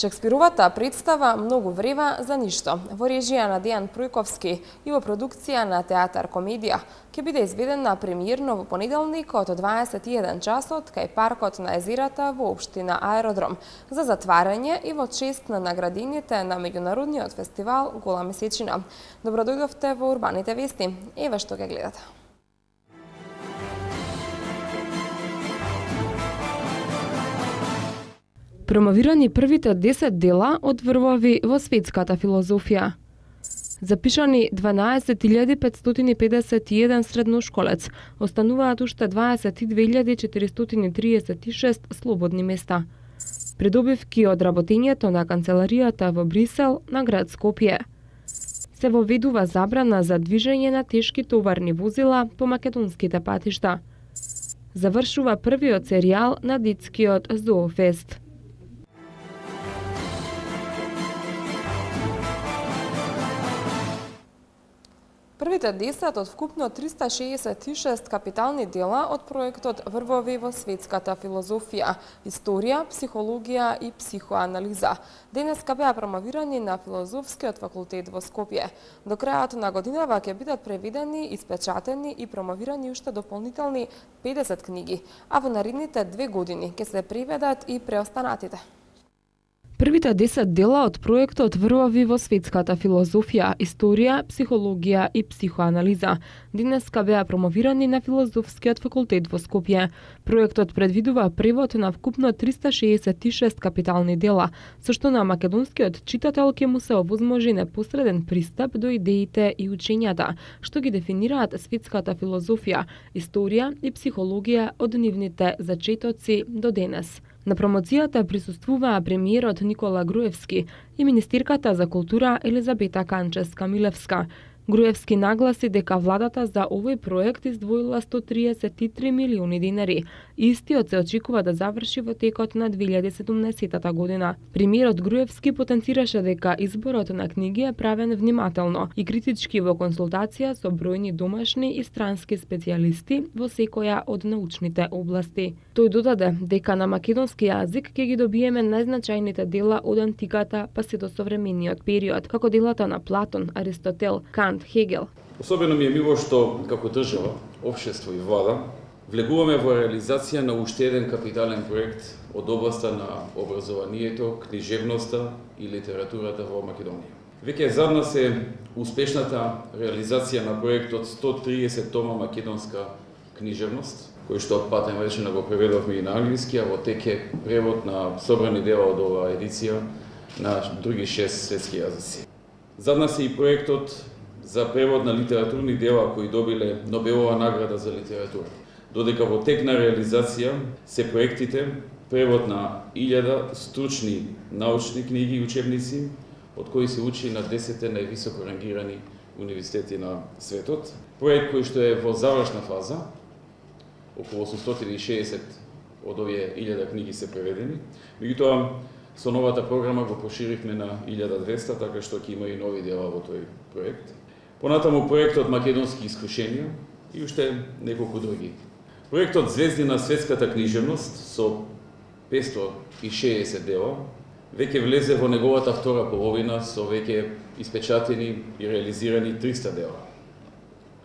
Шекспировата представа многу врева за ништо. Во режија на Дејан Пројковски и во продукција на Театар Комедија ќе биде изведена премиерно во понеделник од 21 часот кај паркот на езерата во општина Аеродром за затварање и во чест на наградените на меѓународниот фестивал Гола месечина. Добродојдовте во Урбаните вести. Еве што ќе гледате. Промовирани првите 10 дела од врвови во светската филозофија. Запишани 12.551 средношколец, остануваат уште 22.436 слободни места. Придобивки од работењето на канцеларијата во Брисел на град Скопје. Се воведува забрана за движење на тешки товарни возила по македонските патишта. Завршува првиот серијал на детскиот Зоофест. Првите 10 од вкупно 366 капитални дела од проектот Врвови во светската филозофија, историја, психологија и психоанализа денеска беа промовирани на Филозофскиот факултет во Скопје. До крајот на годинава ќе бидат преведени, испечатени и промовирани уште дополнителни 50 книги, а во наредните 2 години ќе се преведат и преостанатите. Првите 10 дела од проектот Врвови во светската филозофија, историја, психологија и психоанализа денеска беа промовирани на Филозофскиот факултет во Скопје. Проектот предвидува превод на вкупно 366 капитални дела, со што на македонскиот читател ќе му се овозможи непосреден пристап до идеите и учењата, што ги дефинираат светската филозофија, историја и психологија од нивните зачетоци до денес. На промоцијата присуствуваа премиерот Никола Груевски и министерката за култура Елизабета Канческа-Милевска. Груевски нагласи дека владата за овој проект издвоила 133 милиони динари. Истиот се очекува да заврши во текот на 2017 година. Премиерот Груевски потенцираше дека изборот на книги е правен внимателно и критички во консултација со бројни домашни и странски специјалисти во секоја од научните области. Тој додаде дека на македонски јазик ќе ги добиеме најзначајните дела од антиката па се до современиот период, како делата на Платон, Аристотел, Кант, Хегел. Особено ми е мило што како држава, општество и влада влегуваме во реализација на уште еден капитален проект од областа на образованието, книжевноста и литературата во Македонија. Веќе зад нас е успешната реализација на проектот 130 тома македонска книжевност, кој што патем речено го преведовме и на англиски, а во тек е превод на собрани дела од оваа едиција на други 6 светски јазици. Зад нас е и проектот за превод на литературни дела кои добиле Нобелова награда за литература. Додека во тек на реализација се проектите превод на 1000 стручни научни книги и учебници, од кои се учи на 10 највисоко рангирани универзитети на светот. Проект кој што е во завршна фаза, околу 860 од овие 1000 книги се преведени. Меѓутоа, со новата програма го поширивме на 1200, така што ќе има и нови дела во тој проект. Понатаму проектот Македонски искушенија и уште неколку други. Проектот Звезди на светската книжевност со 560 дела веќе влезе во неговата втора половина со веќе испечатени и реализирани 300 дела.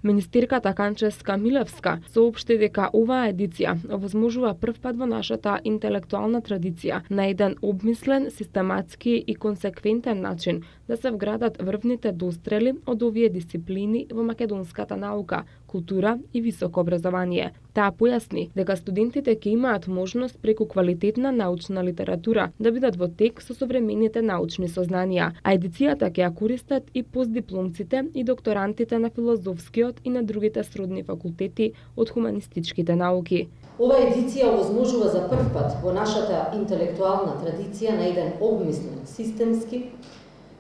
Министерката Канческа-Милевска соопшти дека оваа едиција овозможува првпат во нашата интелектуална традиција на еден обмислен, систематски и консеквентен начин да се вградат врвните дострели од овие дисциплини во македонската наука, култура и високо образование. Таа појасни дека студентите ќе имаат можност преку квалитетна научна литература да бидат во тек со современите научни сознанија, а едицијата ќе ја користат и постдипломците и докторантите на филозофскиот и на другите сродни факултети од хуманистичките науки. Ова едиција овозможува за првпат во нашата интелектуална традиција на еден обмислен,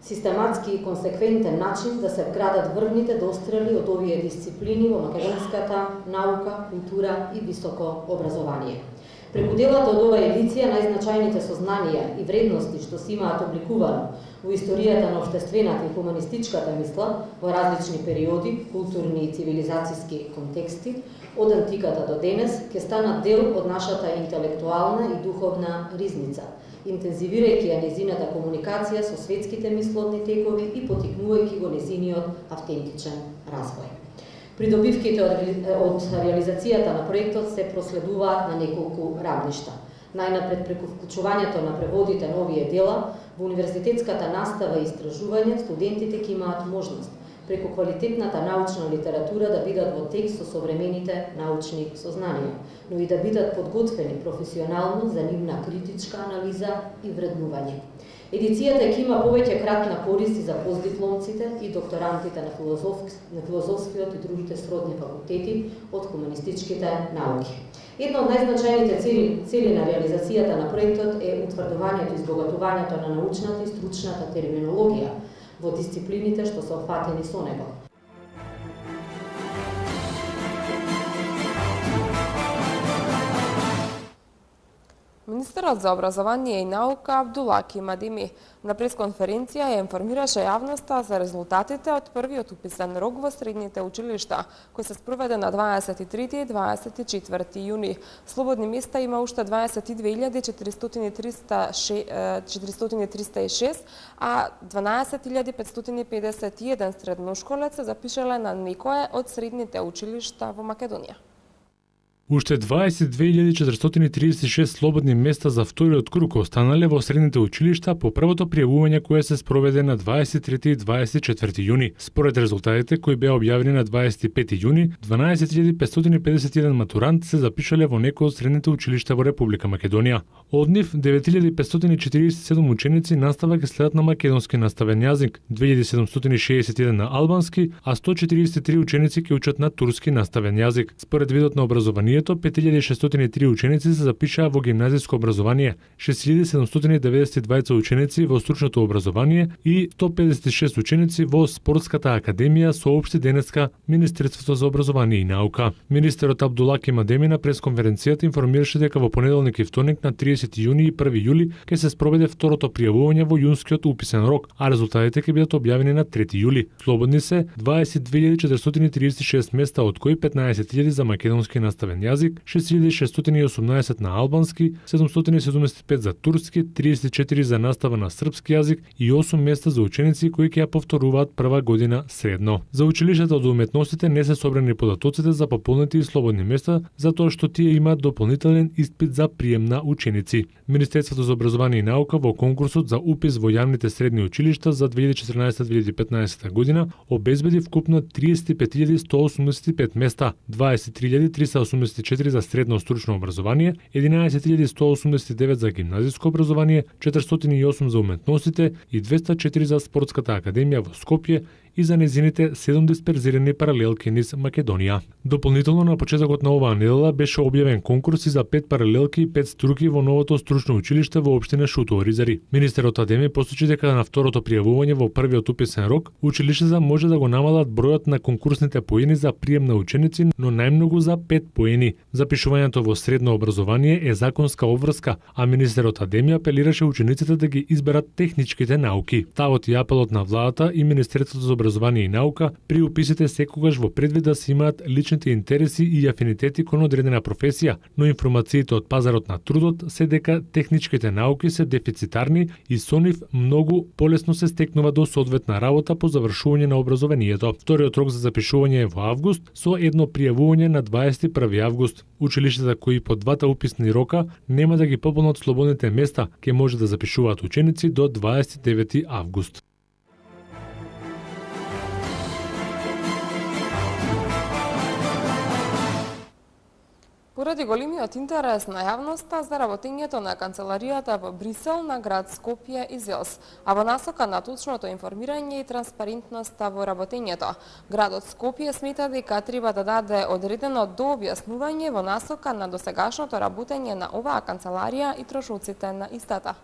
систематски и консеквентен начин да се вградат врвните дострели од овие дисциплини во македонската наука, култура и високо образование. Преку делата од оваа едиција најзначајните сознанија и вредности што се имаат обликувано во историјата на општествената и хуманистичката мисла во различни периоди, културни и цивилизацијски контексти, од антиката до денес, ќе станат дел од нашата интелектуална и духовна ризница, интензивирајќи ја незината комуникација со светските мисловни текови и потикнувајќи го незиниот автентичен развој. Придобивките од реализацијата на проектот се проследуваат на неколку равништа. Најнапред преку вклучувањето на преводите на овие дела во универзитетската настава и истражување, студентите ќе имаат можност преку квалитетната научна литература да бидат во текст со современите научни сознанија, но и да бидат подготвени професионално за нивна критичка анализа и вреднување. Едицијата ќе има повеќе кратна корист за постдипломците и докторантите на филозофскиот и другите сродни факултети од хуманистичките науки. Една од најзначајните цели на реализацијата на проектот е утврдувањето и избогатувањето на научната и стручната терминологија во дисциплините што се опфатени со него. Министерот за образование и наука Абдулаки Мадеми на пресконференција ја информираше јавноста за резултатите од првиот уписен рок во средните училишта, кој се спроведе на 23 и 24 јуни. Слободни места има уште 22.436, а 12.551 средношколец се запишале на некое од средните училишта во Македонија. Уште 22.436 слободни места за вториот круг останале во средните училишта по првото пријавување кое се спроведе на 23 и 24 јуни. Според резултатите кои беа објавени на 25 јуни, 12.551 матуранти се запишале во некој од средните училишта во Република Македонија. Од нив 9.547 ученици настава ќе следат на македонски наставен јазик, 2.761 на албански, а 143 ученици ќе учат на турски наставен јазик. Според видот на образованието, 5603 ученици се запишаа во гимназиско образование, 6792 ученици во стручното образование и 156 ученици во спортската академија, соопшти денеска Министерството за образование и наука. Министерот Абдулаки Мадеми на пресконференцијата информираше дека во понеделник и вторник на 30 јуни и 1 јули ќе се спроведе второто пријавување во јунскиот уписен рок, а резултатите ќе бидат објавени на 3 јули. Слободни се 22.436 места, од кои 15.000 за македонски наставен јазик, 6618 на албански, 775 за турски, 34 за настава на српски јазик и 8 места за ученици кои ќе ја повторуваат прва година средно. За училиштата од уметностите не се собрани податоците за пополнети и слободни места, затоа што тие имаат дополнителен испит за прием на ученици. Министерството за образование и наука во конкурсот за упис во јавните средни училишта за 2014-2015 година обезбеди вкупно 35.185 места, 23.384 за средно стручно образование, 11.189 за гимназиско образование, 408 за уметностите и 204 за спортската академија во Скопје и за незините 7 дисперзирани паралелки низ Македонија. Дополнително на почетокот на оваа недела беше објавен конкурс и за 5 паралелки и 5 струки во новото стручно училиште во општина Шутово Ризари. Министерот Адеми посочи дека на второто пријавување во првиот уписен рок, училиштата може да го намалат бројот на конкурсните поени за прием на ученици, но најмногу за 5 поени. Запишувањето во средно образование е законска обврска, а министерот Адеми апелираше учениците да ги изберат техничките науки. Ставот и апелот на владата и Министерството за образование и наука при уписите секогаш во предвид да се имаат личните интереси и афинитети кон одредена професија, но информациите од пазарот на трудот се дека техничките науки се дефицитарни и со нив многу полесно се стекнува до соодветна работа по завршување на образованието. Вториот рок за запишување е во август со едно пријавување на 21 август. Училиштата кои по двата уписни рока нема да ги пополнат слободните места, ќе може да запишуваат ученици до 29 август. Поради големиот интерес на јавноста за работењето на канцеларијата во Брисел на град Скопје изјос, а во насока на точното информирање и транспарентноста во работењето, градот Скопје смета дека треба да даде одредено дообјаснување во насока на досегашното работење на оваа канцеларија и трошоците на истата.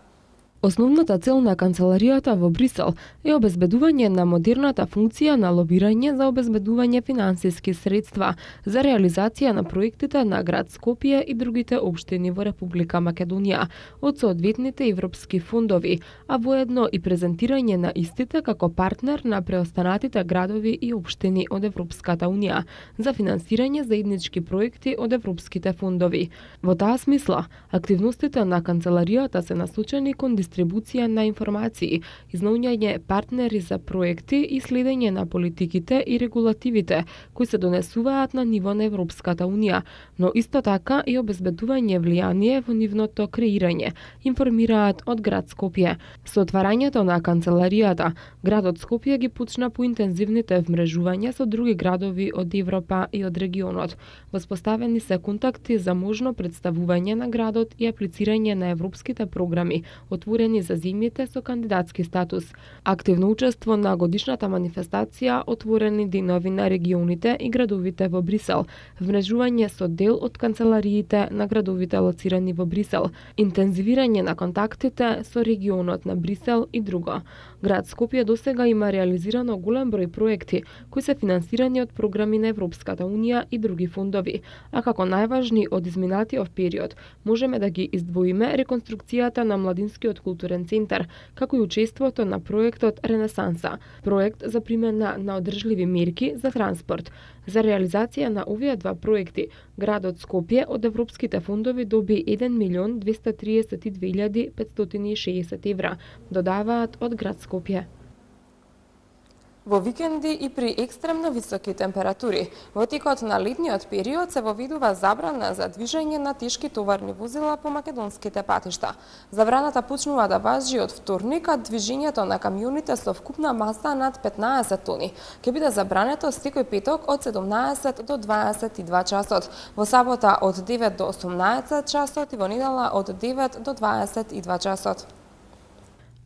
Основната цел на канцеларијата во Брисел е обезбедување на модерната функција на лобирање за обезбедување финансиски средства за реализација на проектите на град Скопје и другите општини во Република Македонија од соодветните европски фондови, а воедно и презентирање на истите како партнер на преостанатите градови и општини од Европската унија за финансирање заеднички проекти од европските фондови. Во таа смисла, активностите на канцеларијата се насочени кон дистрибуција на информации, изнаоѓање партнери за проекти и следење на политиките и регулативите кои се донесуваат на ниво на Европската унија, но исто така и обезбедување влијание во нивното креирање, информираат од град Скопје. Со отварањето на канцеларијата, градот Скопје ги почна поинтензивните вмрежувања со други градови од Европа и од регионот. Воспоставени се контакти за можно представување на градот и аплицирање на европските програми, отворени за земјите со кандидатски статус. Активно учество на годишната манифестација Отворени денови на регионите и градовите во Брисел, вмрежување со дел од канцелариите на градовите лоцирани во Брисел, интензивирање на контактите со регионот на Брисел и друго. Град Скопје досега има реализирано голем број проекти кои се финансирани од програми на Европската унија и други фондови, а како најважни од изминатиот период можеме да ги издвоиме реконструкцијата на Младинскиот културен центар, како и учеството на проектот Ренесанса, проект за примена на одржливи мерки за транспорт. За реализација на овие два проекти, градот Скопје од европските фондови доби 1.232.560 евра, додаваат од град Скопје. Во викенди и при екстремно високи температури, во текот на летниот период се воведува забрана за движење на тешки товарни возила по македонските патишта. Забраната почнува да важи од вторник, а движењето на камионите со вкупна маса над 15 тони ќе биде забрането секој петок од 17 до 22 часот, во сабота од 9 до 18 часот и во недела од 9 до 22 часот.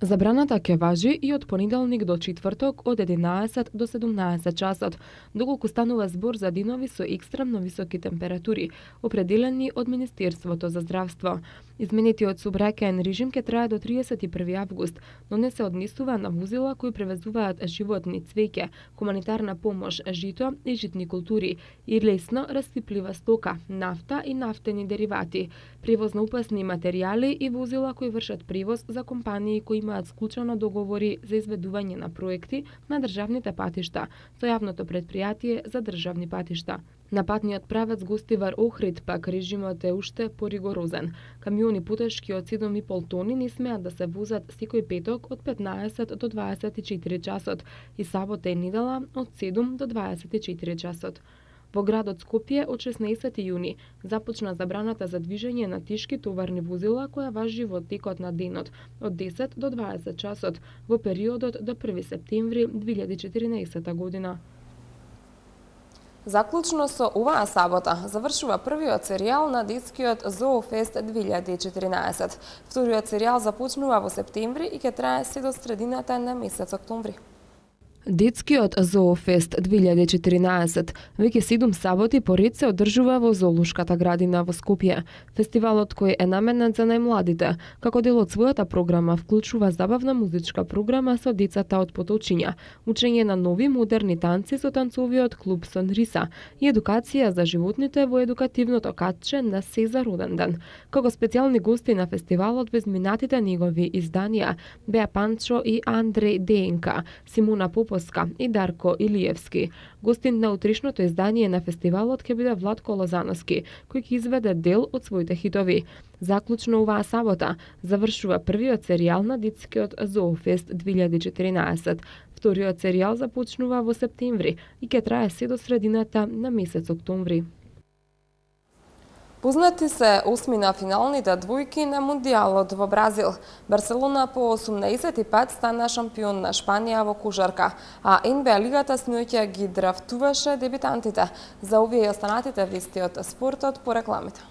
Забраната ќе важи и од понеделник до четврток од 11 до 17 часот, доколку станува збор за денови со екстремно високи температури, определени од Министерството за здравство. Изменетиот сообраќаен режим ќе трае до 31 август, но не се однесува на возила кои превезуваат животни, цвеќе, хуманитарна помош, жито и житни култури и лесно растиплива стока, нафта и нафтени деривати, превоз на опасни материјали и возила кои вршат превоз за компании кои имаат склучено договори за изведување на проекти на државните патишта со јавното претпријатие за државни патишта. На патниот правец Гостивар Охрид пак режимот е уште поригорозен. Камиони потешки од 7,5 тони не смеат да се возат секој петок од 15 до 24 часот и сабота и недела од 7 до 24 часот. Во градот Скопје од 16 јуни започна забраната за движење на тешки товарни возила која важи во текот на денот од 10 до 20 часот во периодот до 1 септември 2014 година. Заклучно со оваа сабота завршува првиот серијал на детскиот Зоофест 2014. Вториот серијал започнува во септември и ќе трае се до средината на месец октомври. Детскиот Зоофест 2014 веќе 7 саботи поред се одржува во Зоолошката градина во Скопје. Фестивалот кој е наменет за најмладите, како дел од својата програма вклучува забавна музичка програма со децата од Поточиња, учење на нови модерни танци со танцовиот клуб Сонриса и едукација за животните во едукативното катче на Сезар роден ден. Како специјални гости на фестивалот во изминатите негови изданија беа Панчо и Андреј Деенка, Симона Поповска и Дарко Илиевски. Гостин на утрешното издание на фестивалот ќе биде Владко Лозановски, кој ќе изведе дел од своите хитови. Заклучно оваа сабота завршува првиот серијал на детскиот Зоофест 2014. Вториот серијал започнува во септември и ќе трае се до средината на месец октомври. Познати се осмина финалните двојки на Мундијалот во Бразил. Барселона по 18 стана шампион на Шпанија во кошарка, а НБА лигата сноќа ги драфтуваше дебитантите. За овие и останатите вести од спортот по рекламите.